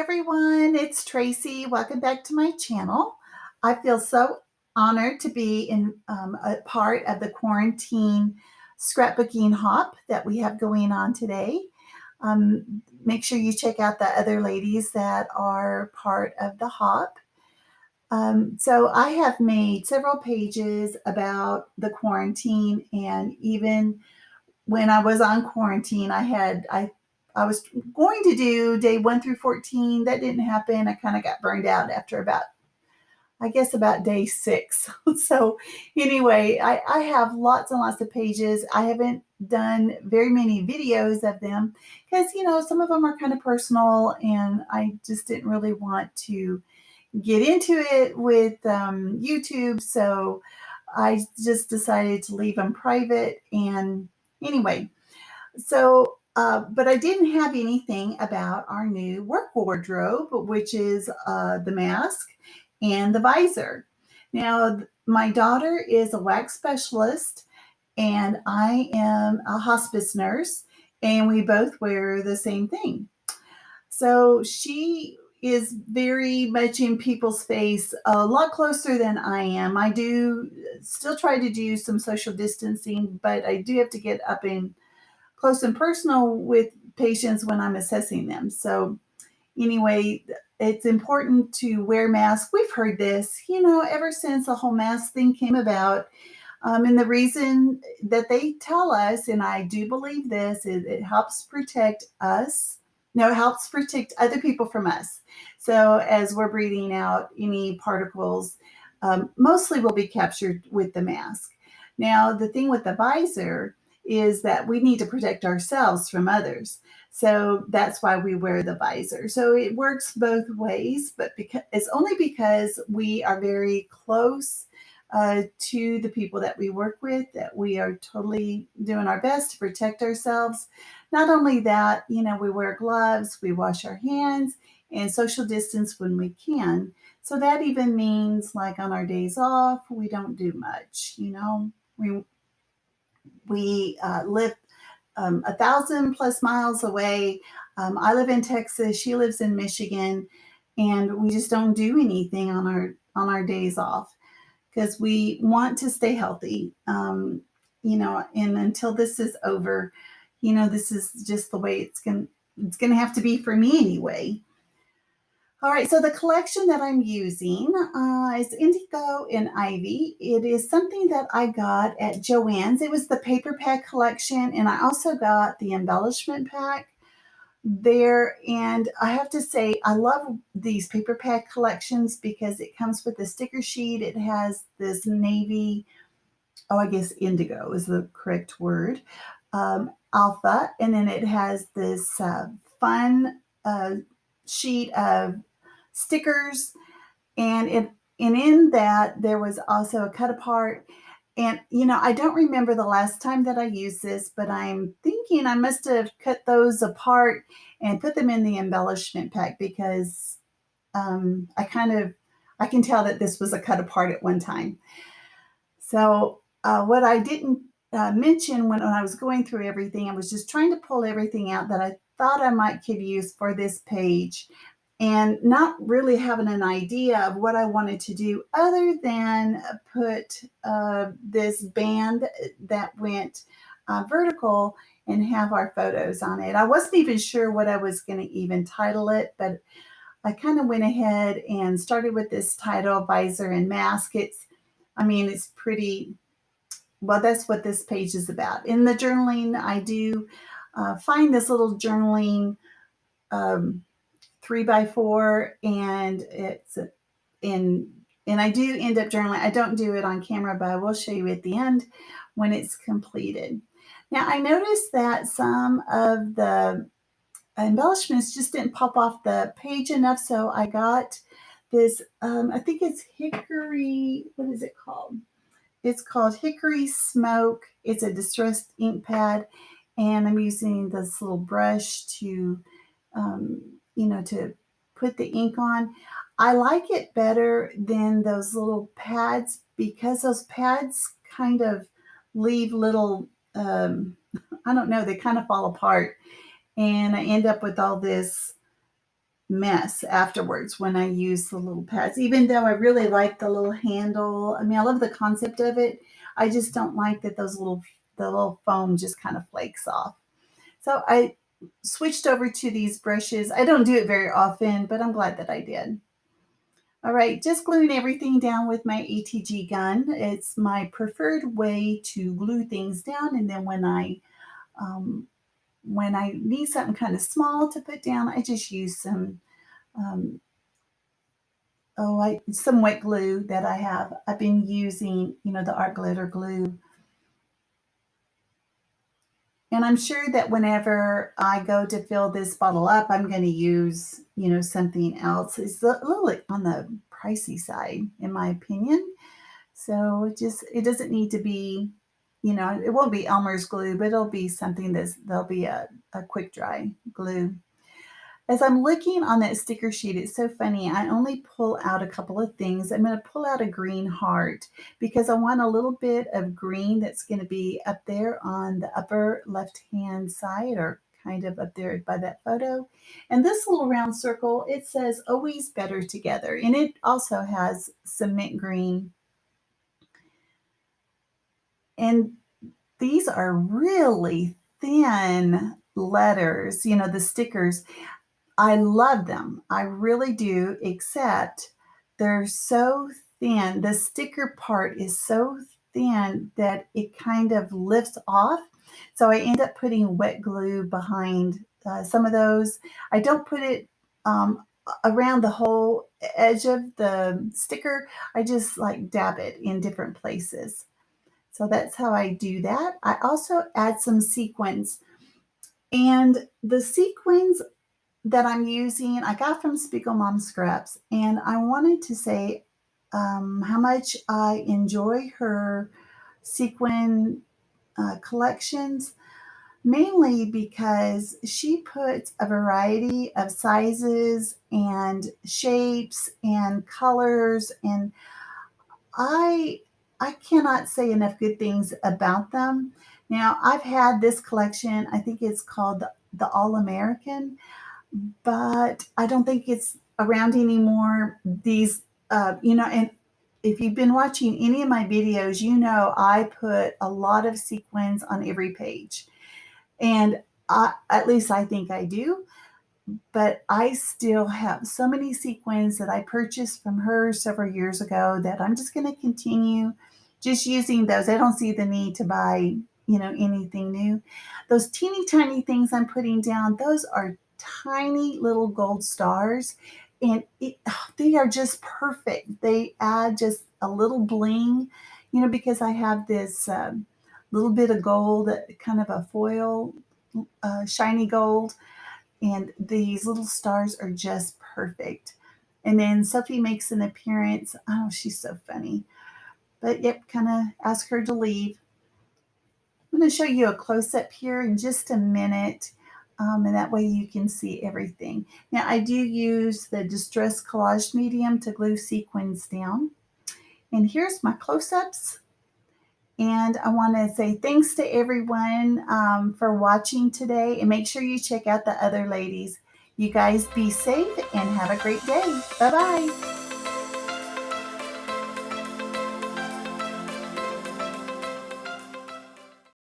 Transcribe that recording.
everyone, it's Tracy. Welcome back to my channel. I feel so honored to be in a part of the quarantine scrapbooking hop that we have going on today. Make sure you check out the other ladies that are part of the hop. So I have made several pages about the quarantine, and even when I was on quarantine, I was going to do day 1 through 14. That didn't happen. I kind of got burned out after about day 6. So anyway, I have lots and lots of pages. I haven't done very many videos of them because, some of them are kind of personal and I just didn't really want to get into it with YouTube. So I just decided to leave them private. And anyway, but I didn't have anything about our new work wardrobe, which is the mask and the visor. Now, my daughter is a wax specialist, and I am a hospice nurse, and we both wear the same thing. So she is very much in people's face, a lot closer than I am. I do still try to do some social distancing, but I do have to get up and close and personal with patients when I'm assessing them. So anyway, it's important to wear masks. We've heard this, ever since the whole mask thing came about. And the reason that they tell us, and I do believe this, is it helps protect us. No, it helps protect other people from us. So as we're breathing out, any particles mostly will be captured with the mask. Now, the thing with the visor is that we need to protect ourselves from others. So that's why we wear the visor. So it works both ways, but it's only because we are very close to the people that we work with that we are totally doing our best to protect ourselves. Not only that, we wear gloves, we wash our hands, and social distance when we can. So that even means like on our days off, we don't do much. We live 1,000+ miles away. I live in Texas. She lives in Michigan, and we just don't do anything on our days off because we want to stay healthy. And until this is over, this is just the way it's gonna have to be for me anyway. All right, so the collection that I'm using is Indigo and Ivy. It is something that I got at Joann's. It was the paper pack collection, and I also got the embellishment pack there. And I have to say, I love these paper pack collections because it comes with a sticker sheet. It has this navy, I guess indigo is the correct word, alpha, and then it has this fun sheet of stickers, and in that there was also a cut apart. And I don't remember the last time that I used this, but I'm thinking I must have cut those apart and put them in the embellishment pack because I can tell that this was a cut apart at one time. So what I didn't mention when I was going through everything, I was just trying to pull everything out that I thought I might could use for this page, and not really having an idea of what I wanted to do other than put this band that went vertical and have our photos on it. I wasn't even sure what I was going to even title it, but I kind of went ahead and started with this title, Visor and Mask. It's pretty, well, that's what this page is about. In the journaling, I do find this little journaling 3x4, and it's in, and I do end up journaling. I don't do it on camera, but I will show you at the end when it's completed. Now, I noticed that some of the embellishments just didn't pop off the page enough, so I got this, I think it's hickory, what is it called? It's called Hickory Smoke. It's a distressed ink pad, and I'm using this little brush to to put the ink on. I like it better than those little pads because those pads kind of leave little, I don't know, they kind of fall apart. And I end up with all this mess afterwards when I use the little pads, even though I really like the little handle. I mean, I love the concept of it. I just don't like that the little foam just kind of flakes off. So I switched over to these brushes. I don't do it very often, but I'm glad that I did. All right, just gluing everything down with my ATG gun. It's my preferred way to glue things down, and then um, when I need something kind of small to put down, I just use um, some wet glue that I have. I've been using, the art glitter glue. And I'm sure that whenever I go to fill this bottle up, I'm going to use, something else. It's a little on the pricey side, in my opinion. So it doesn't need to be, it won't be Elmer's glue, but it'll be something there'll be a quick dry glue. As I'm looking on that sticker sheet, it's so funny. I only pull out a couple of things. I'm going to pull out a green heart because I want a little bit of green that's going to be up there on the upper left-hand side, or kind of up there by that photo. And this little round circle, it says always better together. And it also has some mint green. And these are really thin letters, the stickers. I love them. I really do, except they're so thin. The sticker part is so thin that it kind of lifts off. So I end up putting wet glue behind some of those. I don't put it around the whole edge of the sticker. I just like dab it in different places. So that's how I do that. I also add some sequins. And the sequins that I'm using, I got from Spiegel Mom Scraps, and I wanted to say how much I enjoy her sequin collections, mainly because she puts a variety of sizes and shapes and colors, and I I cannot say enough good things about them. Now, I've had this collection, I think it's called the All American, but I don't think it's around anymore. And if you've been watching any of my videos, I put a lot of sequins on every page. And at least I think I do, but I still have so many sequins that I purchased from her several years ago that I'm just going to continue just using those. I don't see the need to buy, anything new. Those teeny tiny things I'm putting down, those are tiny little gold stars, and they are just perfect. They add just a little bling, because I have this little bit of gold, kind of a foil, shiny gold, and these little stars are just perfect. And then Sophie makes an appearance. Oh, she's so funny. But yep, kind of ask her to leave. I'm going to show you a close up here in just a minute. And that way you can see everything. Now, I do use the Distress Collage Medium to glue sequins down. And here's my close ups. And I want to say thanks to everyone for watching today. And make sure you check out the other ladies. You guys be safe and have a great day. Bye bye.